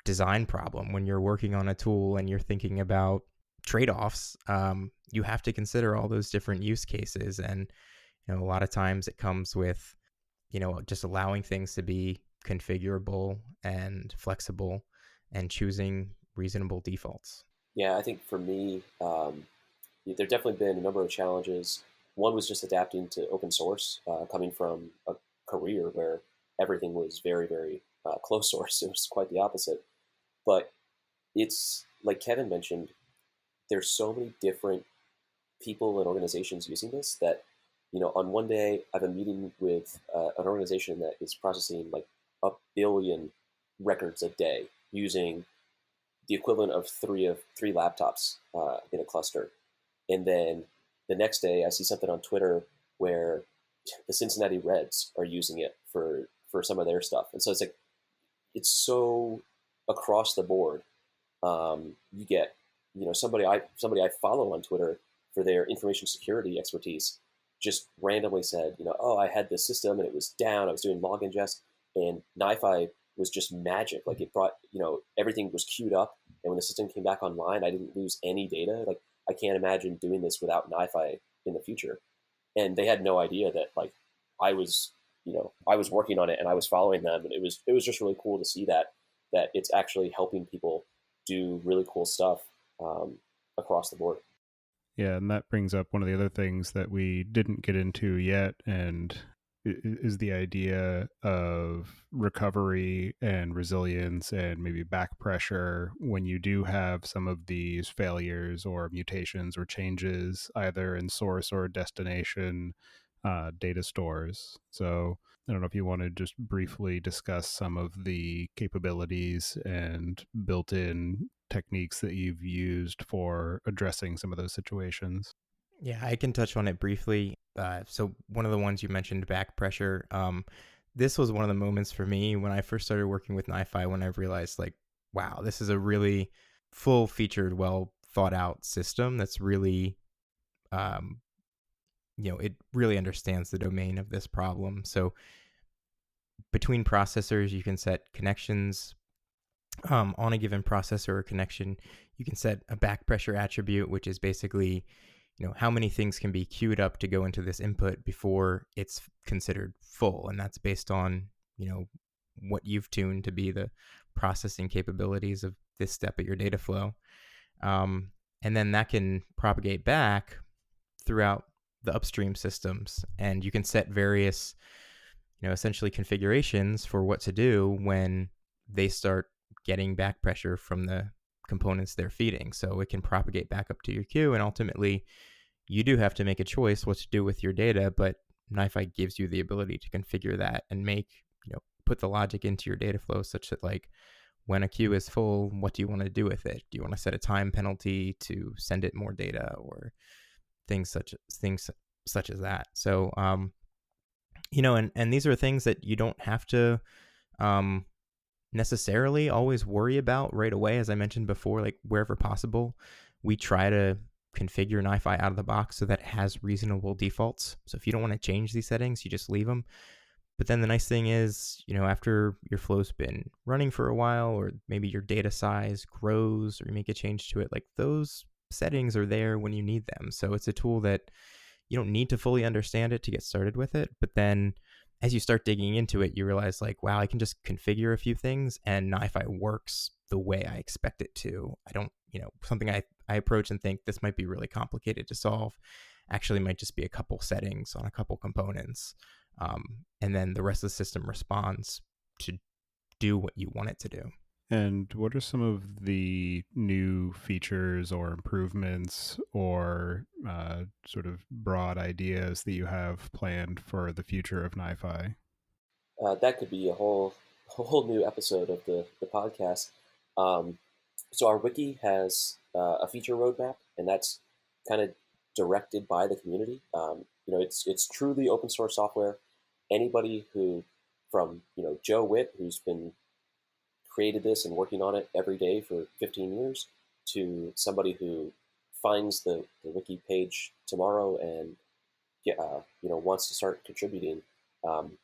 design problem when you're working on a tool and you're thinking about trade-offs. You have to consider all those different use cases. And, a lot of times it comes with, just allowing things to be configurable and flexible and choosing reasonable defaults. Yeah, I think for me, there definitely been a number of challenges. One was just adapting to open source, coming from a career where everything was very, very closed source. It was quite the opposite. But it's like Kevin mentioned, there's so many different people and organizations using this that, on one day I have a meeting with an organization that is processing like 1 billion records a day using the equivalent of three laptops in a cluster. And then the next day I see something on Twitter where the Cincinnati Reds are using it for some of their stuff. And so it's like, it's so across the board. You get, somebody I follow on Twitter for their information security expertise just randomly said, oh, I had this system and it was down. I was doing log ingest, and NiFi was just magic. Like it brought, everything was queued up, and when the system came back online, I didn't lose any data. Like I can't imagine doing this without NiFi in the future. And they had no idea that like I was, I was working on it and I was following them, and it was just really cool to see that it's actually helping people do really cool stuff across the board. Yeah, and that brings up one of the other things that we didn't get into yet, and is the idea of recovery and resilience and maybe back pressure when you do have some of these failures or mutations or changes either in source or destination data stores. So I don't know if you want to just briefly discuss some of the capabilities and built-in techniques that you've used for addressing some of those situations. Yeah, I can touch on it briefly. So one of the ones you mentioned, back pressure. This was one of the moments for me when I first started working with NiFi, when I realized, like, wow, this is a really full-featured, well thought out system that's really, it really understands the domain of this problem. So between processors, you can set connections. On a given processor or connection, you can set a back pressure attribute, which is basically, how many things can be queued up to go into this input before it's considered full. And that's based on, what you've tuned to be the processing capabilities of this step of your data flow. And then that can propagate back throughout the upstream systems. And you can set various, essentially configurations for what to do when they start getting back pressure from the components they're feeding. So it can propagate back up to your queue, and ultimately you do have to make a choice what to do with your data, but NiFi gives you the ability to configure that and put the logic into your data flow such that, like, when a queue is full, what do you want to do with it? Do you want to set a time penalty to send it more data, or things such as that? So, and these are things that you don't have to necessarily always worry about right away. As I mentioned before, like, wherever possible, we try to configure NiFi out of the box so that it has reasonable defaults. So if you don't want to change these settings, you just leave them. But then the nice thing is, after your flow's been running for a while, or maybe your data size grows, or you make a change to it, like, those settings are there when you need them. So it's a tool that you don't need to fully understand it to get started with it. But then as you start digging into it, you realize, like, wow, I can just configure a few things and NiFi works the way I expect it to. I don't, something I approach and think this might be really complicated to solve actually might just be a couple settings on a couple components. And then the rest of the system responds to do what you want it to do. And what are some of the new features or improvements or sort of broad ideas that you have planned for the future of NiFi? That could be a whole new episode of the podcast. So our wiki has a feature roadmap, and that's kind of directed by the community. It's truly open source software. Anybody who, from Joe Witt, who's been created this and working on it every day for 15 years, to somebody who finds the wiki page tomorrow and wants to start contributing. Um,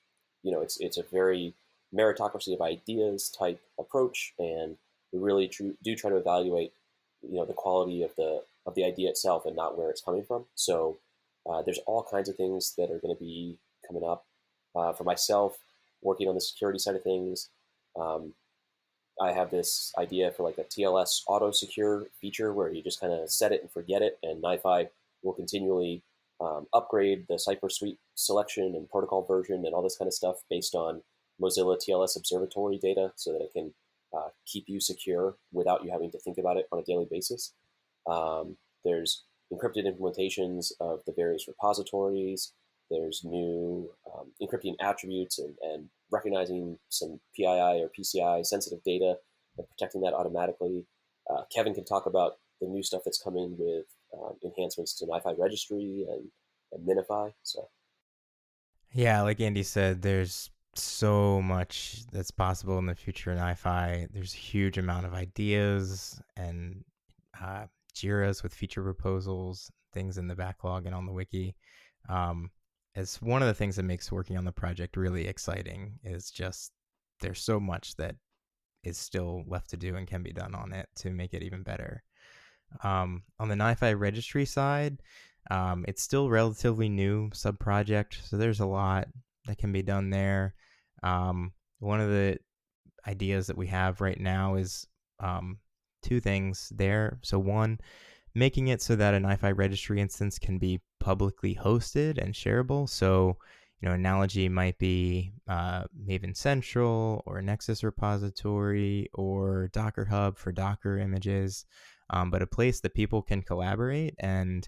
it's a very meritocracy of ideas type approach, and we really do try to evaluate the quality of the idea itself and not where it's coming from. So there's all kinds of things that are going to be coming up. For myself, working on the security side of things, I have this idea for like a TLS auto secure feature where you just kind of set it and forget it, and NiFi will continually upgrade the Cypher suite selection and protocol version and all this kind of stuff based on Mozilla TLS Observatory data, so that it can keep you secure without you having to think about it on a daily basis. There's encrypted implementations of the various repositories. There's new encrypting attributes and recognizing some PII or PCI sensitive data and protecting that automatically. Kevin can talk about the new stuff that's coming with enhancements to NiFi registry and NiFi. So, yeah, like Andy said, there's so much that's possible in the future in NiFi. There's a huge amount of ideas and JIRAs with feature proposals, things in the backlog and on the wiki. It's one of the things that makes working on the project really exciting, is just there's so much that is still left to do and can be done on it to make it even better. On the NiFi registry side, it's still relatively new sub-project, so there's a lot that can be done there. One of the ideas that we have right now is two things there. So one, making it so that a NiFi registry instance can be publicly hosted and shareable. So, analogy might be Maven Central or Nexus repository or Docker Hub for Docker images, but a place that people can collaborate and,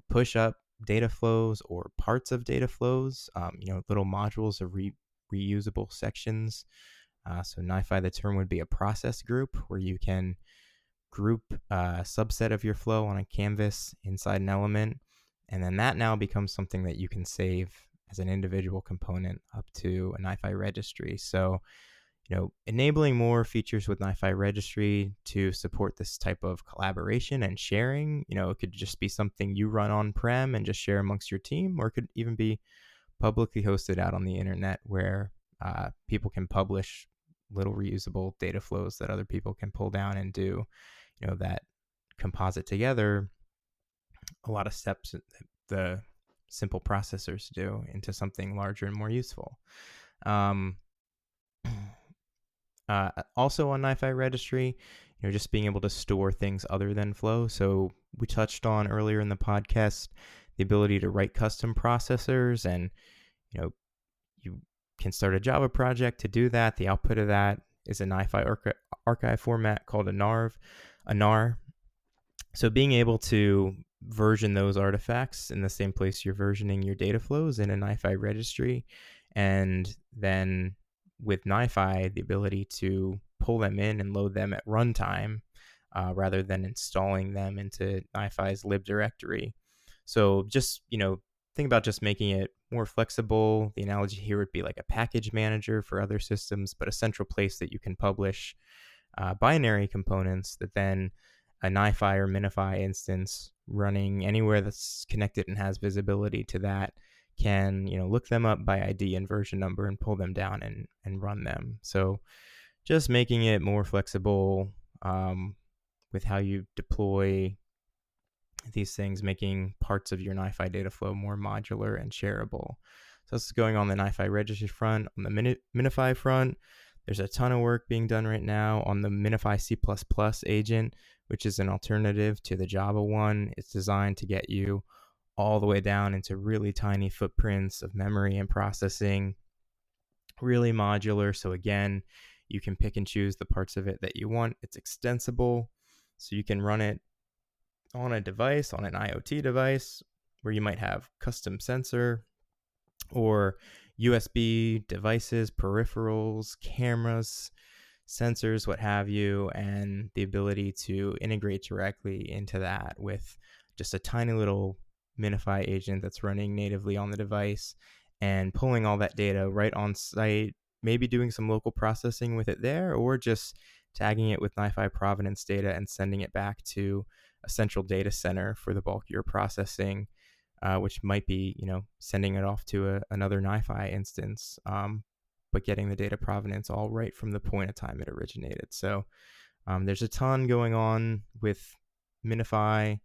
push up data flows or parts of data flows, little modules of reusable sections. So NiFi, the term would be a process group where you can group a subset of your flow on a canvas inside an element. And then that now becomes something that you can save as an individual component up to a NiFi registry. So, enabling more features with NiFi registry to support this type of collaboration and sharing. It could just be something you run on-prem and just share amongst your team, or it could even be publicly hosted out on the internet where people can publish little reusable data flows that other people can pull down and do, that composite together a lot of steps that the simple processors do into something larger and more useful. Also on NiFi registry, just being able to store things other than flow. So we touched on earlier in the podcast the ability to write custom processors, and you can start a Java project to do that. The output of that is a NiFi archive format called a nar. So being able to version those artifacts in the same place you're versioning your data flows in a NiFi registry, and then with NiFi, the ability to pull them in and load them at runtime rather than installing them into NiFi's lib directory. So just, think about just making it more flexible. The analogy here would be like a package manager for other systems, but a central place that you can publish binary components that then a NiFi or MiNiFi instance running anywhere that's connected and has visibility to that can, look them up by ID and version number and pull them down and run them. So just making it more flexible with how you deploy these things, making parts of your NiFi data flow more modular and shareable. So this is going on the NiFi registry front. On the MiNiFi front, there's a ton of work being done right now on the MiNiFi C++ agent, which is an alternative to the Java one. It's designed to get you all the way down into really tiny footprints of memory and processing, really modular. So again, you can pick and choose the parts of it that you want. It's extensible, so you can run it on a device, on an IoT device, where you might have custom sensor or USB devices, peripherals, cameras, sensors, what have you, and the ability to integrate directly into that with just a tiny little MiNiFi agent that's running natively on the device and pulling all that data right on site, maybe doing some local processing with it there, or just tagging it with NiFi provenance data and sending it back to a central data center for the bulkier processing, which might be, sending it off to another NiFi instance, but getting the data provenance all right from the point of time it originated. So there's a ton going on with MiNiFi,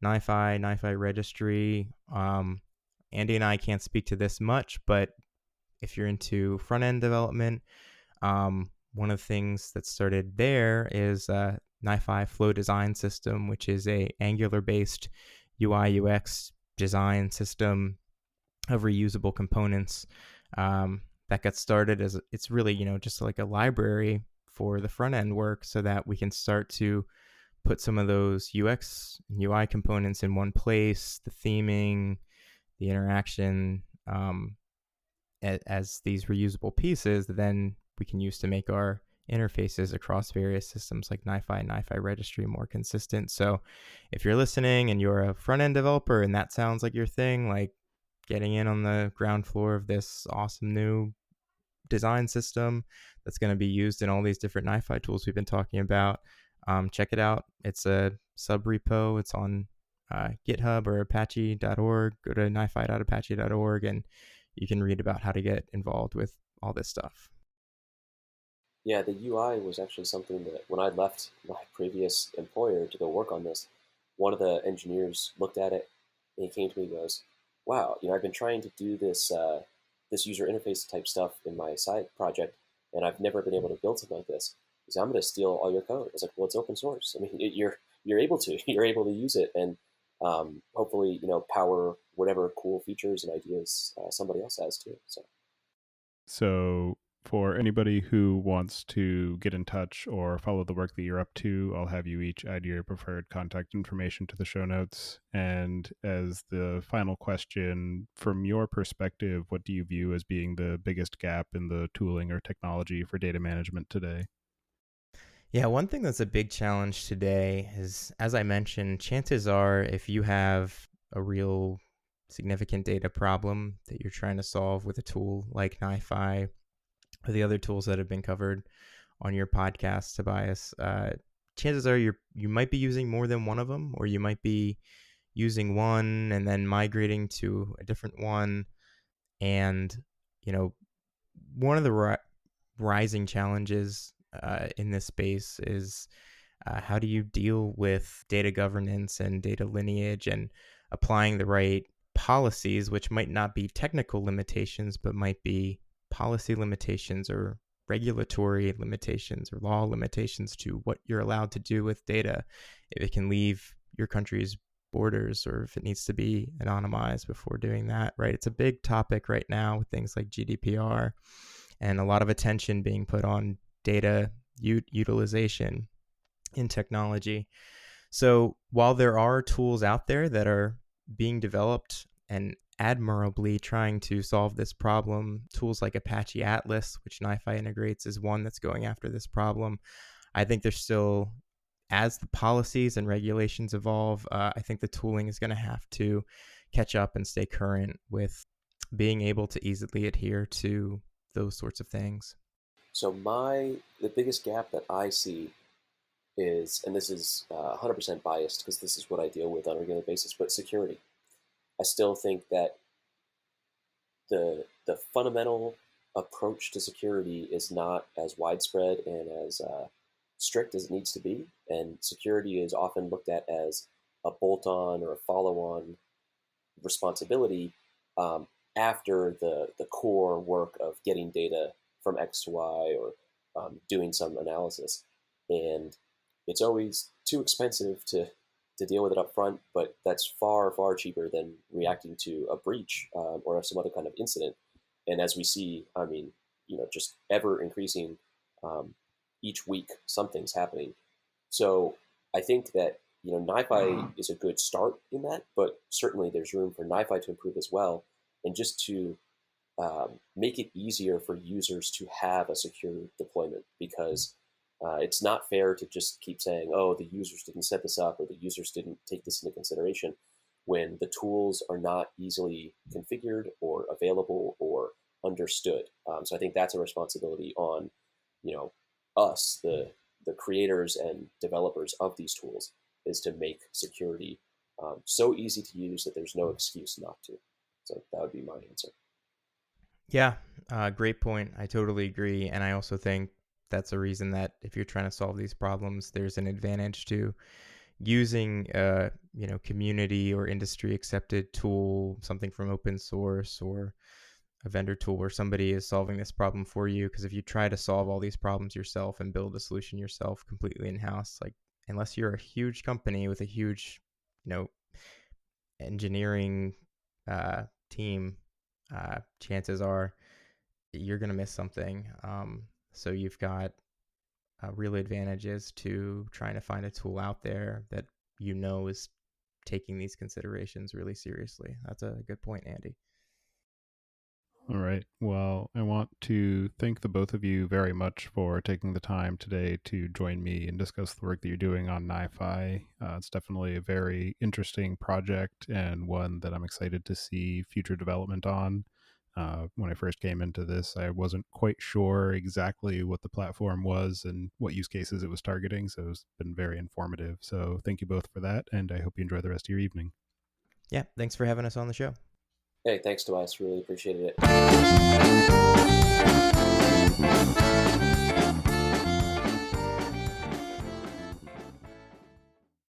NiFi registry. Andy and I can't speak to this much, but if you're into front-end development, one of the things that started there is NiFi Flow Design System, which is a Angular-based UI UX design system of reusable components that got started as it's really, just like a library for the front end work, so that we can start to put some of those UX and UI components in one place, the theming, the interaction as these reusable pieces that then we can use to make our interfaces across various systems like NiFi and NiFi registry more consistent. So if you're listening and you're a front-end developer and that sounds like your thing, like getting in on the ground floor of this awesome new design system that's going to be used in all these different NiFi tools we've been talking about, check it out. It's a sub repo. It's on GitHub or apache.org. Go to nifi.apache.org and you can read about how to get involved with all this stuff. Yeah, the UI was actually something that when I left my previous employer to go work on this, one of the engineers looked at it and he came to me and goes, wow, I've been trying to do this this user interface type stuff in my side project, and I've never been able to build something like this. He said, I'm going to steal all your code. I was like, well, it's open source. I mean, you're able to use it, and hopefully, power whatever cool features and ideas somebody else has too. So for anybody who wants to get in touch or follow the work that you're up to, I'll have you each add your preferred contact information to the show notes. And as the final question, from your perspective, what do you view as being the biggest gap in the tooling or technology for data management today? Yeah, one thing that's a big challenge today is, as I mentioned, chances are if you have a real significant data problem that you're trying to solve with a tool like NiFi or the other tools that have been covered on your podcast, Tobias, chances are you might be using more than one of them, or you might be using one and then migrating to a different one. And, one of the rising challenges in this space is how do you deal with data governance and data lineage and applying the right policies, which might not be technical limitations, but might be policy limitations or regulatory limitations or law limitations to what you're allowed to do with data, if it can leave your country's borders or if it needs to be anonymized before doing that, right? It's a big topic right now with things like GDPR and a lot of attention being put on data utilization in technology. So while there are tools out there that are being developed and admirably trying to solve this problem, tools like Apache Atlas, which NiFi integrates, is one that's going after this problem. I think there's still, as the policies and regulations evolve, I think the tooling is going to have to catch up and stay current with being able to easily adhere to those sorts of things. So the biggest gap that I see is, and this is 100% biased because this is what I deal with on a regular basis, but security. I still think that the fundamental approach to security is not as widespread and as strict as it needs to be, and security is often looked at as a bolt-on or a follow-on responsibility after the core work of getting data from X to Y or doing some analysis. And it's always too expensive to deal with it up front, but that's far, far cheaper than reacting to a breach or some other kind of incident. And as we see, I mean, just ever increasing each week, something's happening. So I think that, NiFi is a good start in that, but certainly there's room for NiFi to improve as well. And just to make it easier for users to have a secure deployment, because it's not fair to just keep saying, oh, the users didn't set this up or the users didn't take this into consideration when the tools are not easily configured or available or understood. So I think that's a responsibility on, us, the creators and developers of these tools, is to make security so easy to use that there's no excuse not to. So that would be my answer. Yeah, great point. I totally agree. And I also think that's a reason that if you're trying to solve these problems, there's an advantage to using a community or industry accepted tool, something from open source or a vendor tool where somebody is solving this problem for you. Because if you try to solve all these problems yourself and build a solution yourself completely in-house, like unless you're a huge company with a huge, engineering team, chances are you're going to miss something. So you've got real advantages to trying to find a tool out there that is taking these considerations really seriously. That's a good point, Andy. All right. Well, I want to thank the both of you very much for taking the time today to join me and discuss the work that you're doing on NiFi. It's definitely a very interesting project and one that I'm excited to see future development on. When I first came into this, I wasn't quite sure exactly what the platform was and what use cases it was targeting, so it's been very informative. So thank you both for that, and I hope you enjoy the rest of your evening. Yeah, thanks for having us on the show. Hey, thanks, Tobias. Really appreciated it.